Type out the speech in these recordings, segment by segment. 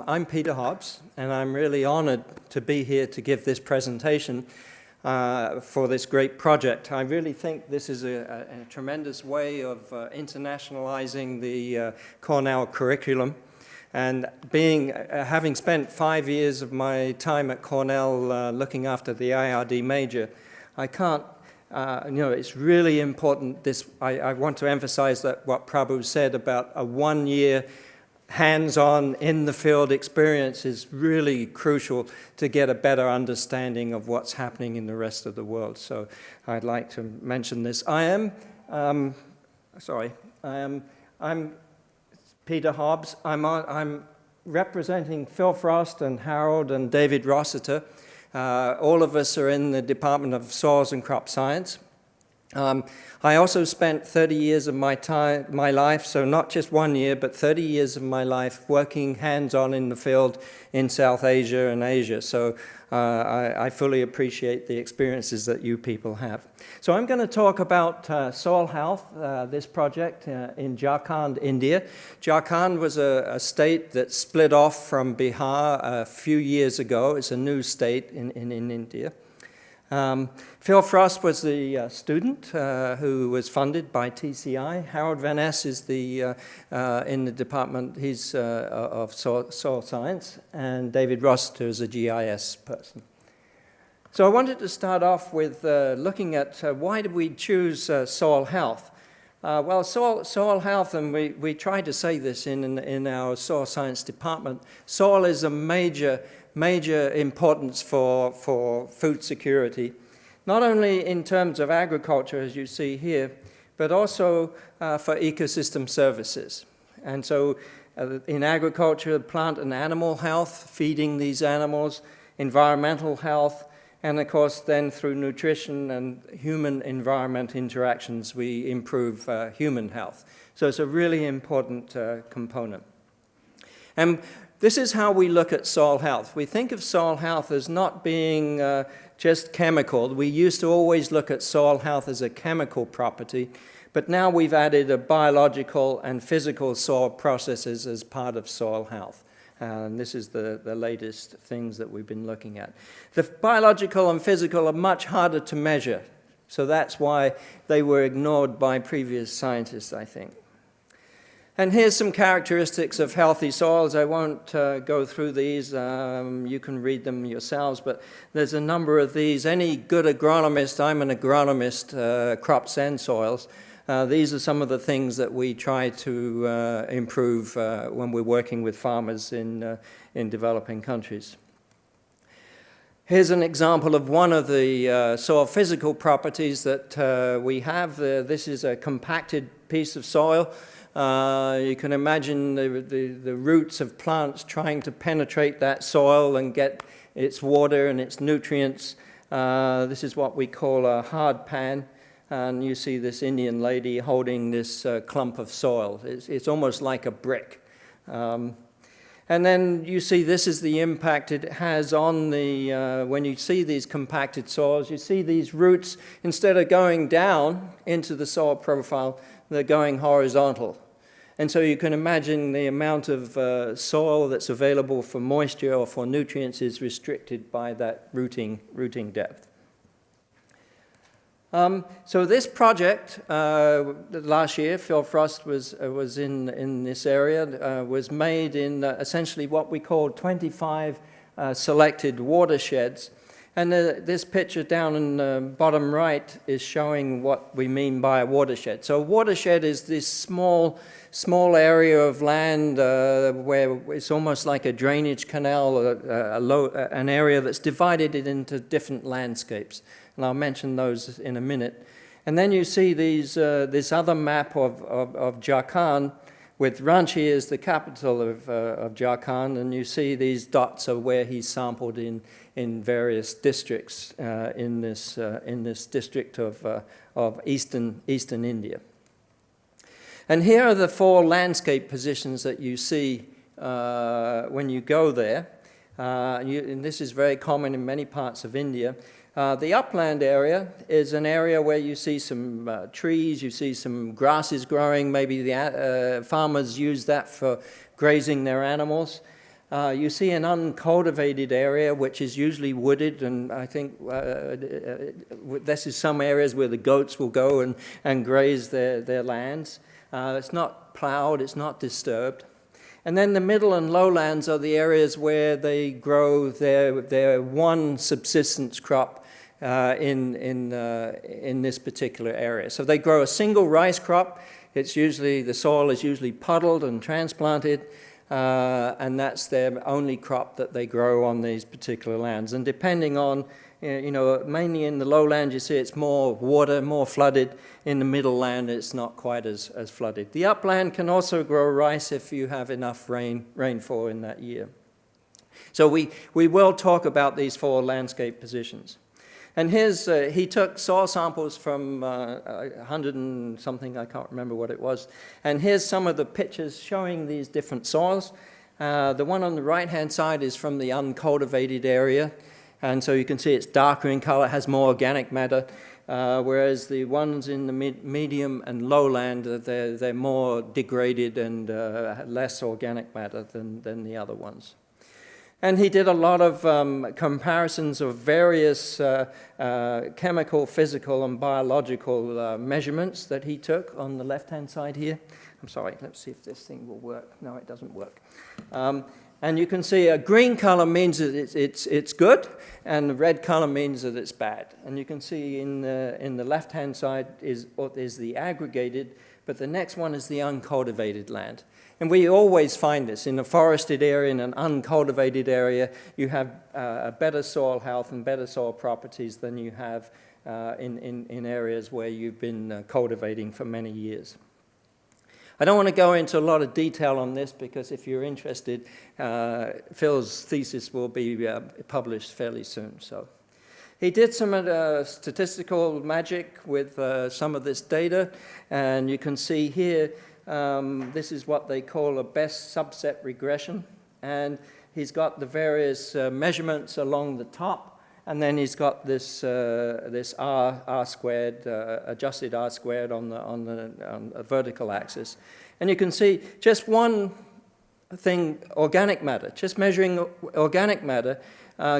I'm Peter Hobbs, and I'm really honored to be here to give this presentation for this great project. I really think this is a tremendous way of internationalizing the Cornell curriculum. And having spent 5 years of my time at Cornell looking after the IRD major, I can't, it's really important. I want to emphasize that what Prabhu said about a 1 year hands-on in the field experience is really crucial to get a better understanding of what's happening in the rest of the world. So I'd like to mention this. I'm Peter Hobbs. I'm representing Phil Frost and Harold and David Rossiter. All of us are in the Department of Soils and Crop Science. I also spent 30 years of my life, so not just 1 year, but 30 years of my life working hands-on in the field in South Asia and Asia. So I fully appreciate the experiences that you people have. So I'm going to talk about soil health, this project in Jharkhand, India. Jharkhand was a state that split off from Bihar a few years ago. It's a new state in India. Phil Frost was the student who was funded by TCI. Harold Van Ness is in the department, he's of soil science, and David Rossiter is a GIS person. So I wanted to start off with looking at why did we choose soil health? Well, soil health, and we try to say this in our soil science department, soil is a major importance for food security, not only in terms of agriculture, as you see here, but also for ecosystem services. And so in agriculture, plant and animal health, feeding these animals, environmental health, and of course then through nutrition and human-environment interactions, we improve human health. So it's a really important component. And this is how we look at soil health. We think of soil health as not being just chemical. We used to always look at soil health as a chemical property, but now we've added a biological and physical soil processes as part of soil health. And this is the latest things that we've been looking at. The biological and physical are much harder to measure, so that's why they were ignored by previous scientists, I think. And here's some characteristics of healthy soils. I won't go through these. You can read them yourselves, but there's a number of these. Any good agronomist, I'm an agronomist, crops and soils. These are some of the things that we try to improve when we're working with farmers in developing countries. Here's an example of one of the soil physical properties that we have. This is a compacted piece of soil. You can imagine the roots of plants trying to penetrate that soil and get its water and its nutrients. This is what we call a hard pan. And you see this Indian lady holding this clump of soil. It's almost like a brick. And then you see this is the impact it has on when you see these compacted soils, you see these roots, instead of going down into the soil profile, they're going horizontal. And so you can imagine the amount of soil that's available for moisture or for nutrients is restricted by that rooting depth. So this project, last year, Phil Frost was in this area, was made in essentially what we call 25 selected watersheds. And this picture down in the bottom right is showing what we mean by a watershed. So a watershed is this small area of land where it's almost like a drainage canal, an area that's divided it into different landscapes. And I'll mention those in a minute. And then you see this other map of Jharkhand, with Ranchi as the capital of Jharkhand, and you see these dots are where he sampled in various districts in this district of eastern India. And here are the 4 landscape positions that you see when you go there. And this is very common in many parts of India. The upland area is an area where you see some trees, you see some grasses growing. Maybe the farmers use that for grazing their animals. You see an uncultivated area, which is usually wooded, and I think this is some areas where the goats will go and graze their lands. It's not plowed, it's not disturbed. And then the middle and lowlands are the areas where they grow their one subsistence crop in this particular area. So they grow a single rice crop. The soil is usually puddled and transplanted, and that's their only crop that they grow on these particular lands. And depending on, mainly in the lowland, you see it's more water, more flooded. In the middle land, it's not quite as flooded. The upland can also grow rice if you have enough rainfall in that year. So we will talk about these 4 landscape positions. And he took soil samples from 100 and something, I can't remember what it was. And here's some of the pictures showing these different soils. The one on the right-hand side is from the uncultivated area. And so you can see it's darker in color, has more organic matter, whereas the ones in the medium and lowland, they're more degraded and less organic matter than the other ones. And he did a lot of comparisons of various chemical, physical, and biological measurements that he took on the left-hand side here. I'm sorry, let's see if this thing will work. No, it doesn't work. And you can see a green color means that it's good, and the red color means that it's bad. And you can see in the left-hand side is the aggregated, but the next one is the uncultivated land. And we always find this. In a forested area, in an uncultivated area, you have a better soil health and better soil properties than you have in areas where you've been cultivating for many years. I don't want to go into a lot of detail on this because if you're interested, Phil's thesis will be published fairly soon. So he did some statistical magic with some of this data, and you can see here this is what they call a best subset regression, and he's got the various measurements along the top, and then he's got this R squared, adjusted R squared on the vertical axis. And you can see just one thing, organic matter. Just measuring organic matter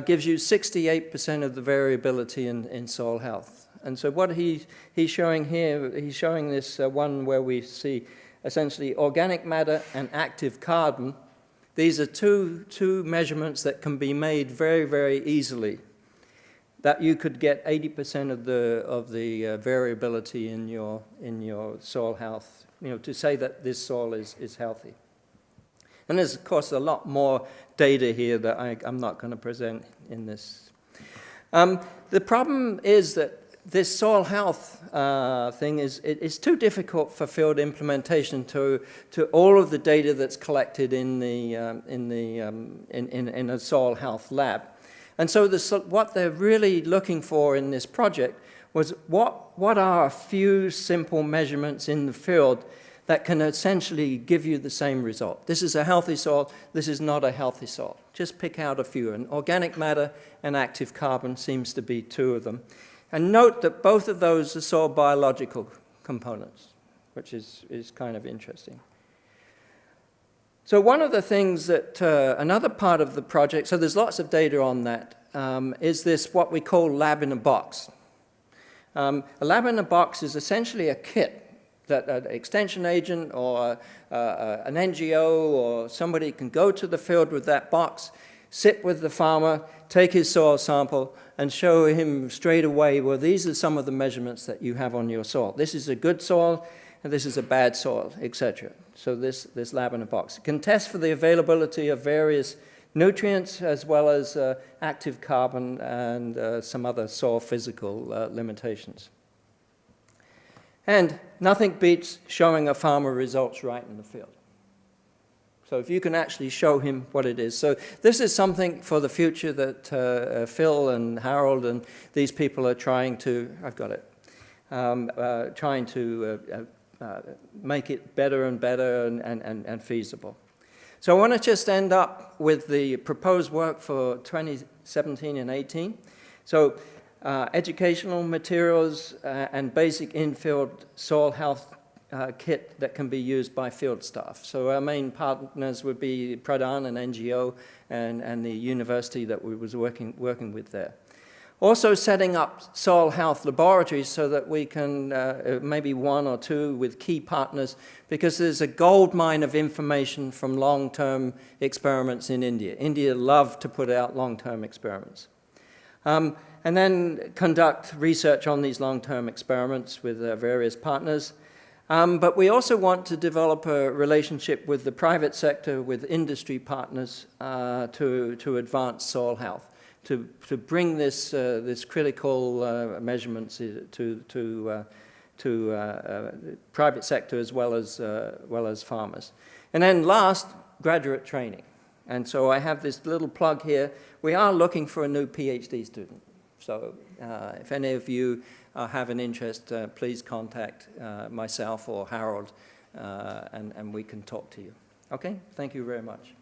gives you 68% of the variability in soil health. And so what he's showing here, he's showing this one where we see essentially organic matter and active carbon. These are two measurements that can be made very, very easily, that you could get 80% of the variability in your soil health, to say that this soil is healthy. And there's, of course, a lot more data here that I'm not going to present in this. The problem is that this soil health thing is too difficult for field implementation to all of the data that's collected in a soil health lab. And so what they're really looking for in this project was what are a few simple measurements in the field that can essentially give you the same result. This is a healthy soil, this is not a healthy soil. Just pick out a few, and organic matter and active carbon seems to be 2 of them. And note that both of those are soil biological components, which is kind of interesting. So one of the things that, another part of the project, so there's lots of data on that, is this what we call lab in a box. A lab in a box is essentially a kit that an extension agent or an NGO or somebody can go to the field with that box, sit with the farmer, take his soil sample, and show him straight away, well, these are some of the measurements that you have on your soil. This is a good soil, and this is a bad soil, etc. So this lab in a box. It can test for the availability of various nutrients as well as active carbon and some other soil physical limitations. And nothing beats showing a farmer results right in the field. So if you can actually show him what it is. So this is something for the future that Phil and Harold and these people are trying to, I've got it, trying to make it better and better and feasible. So I want to just end up with the proposed work for 2017 and 18. So educational materials and basic in-field soil health kit that can be used by field staff. So our main partners would be Pradhan, an NGO, and the university that we was working with there. Also setting up soil health laboratories so that we can, maybe 1 or 2 with key partners, because there's a gold mine of information from long-term experiments in India. India love to put out long-term experiments. And then conduct research on these long-term experiments with various partners. But we also want to develop a relationship with the private sector, with industry partners to advance soil health, to bring this critical measurements to private sector as well as farmers. And then last, graduate training. And so I have this little plug here. We are looking for a new PhD student. So if any of you have an interest, please contact myself or Harold, and we can talk to you. Okay, thank you very much.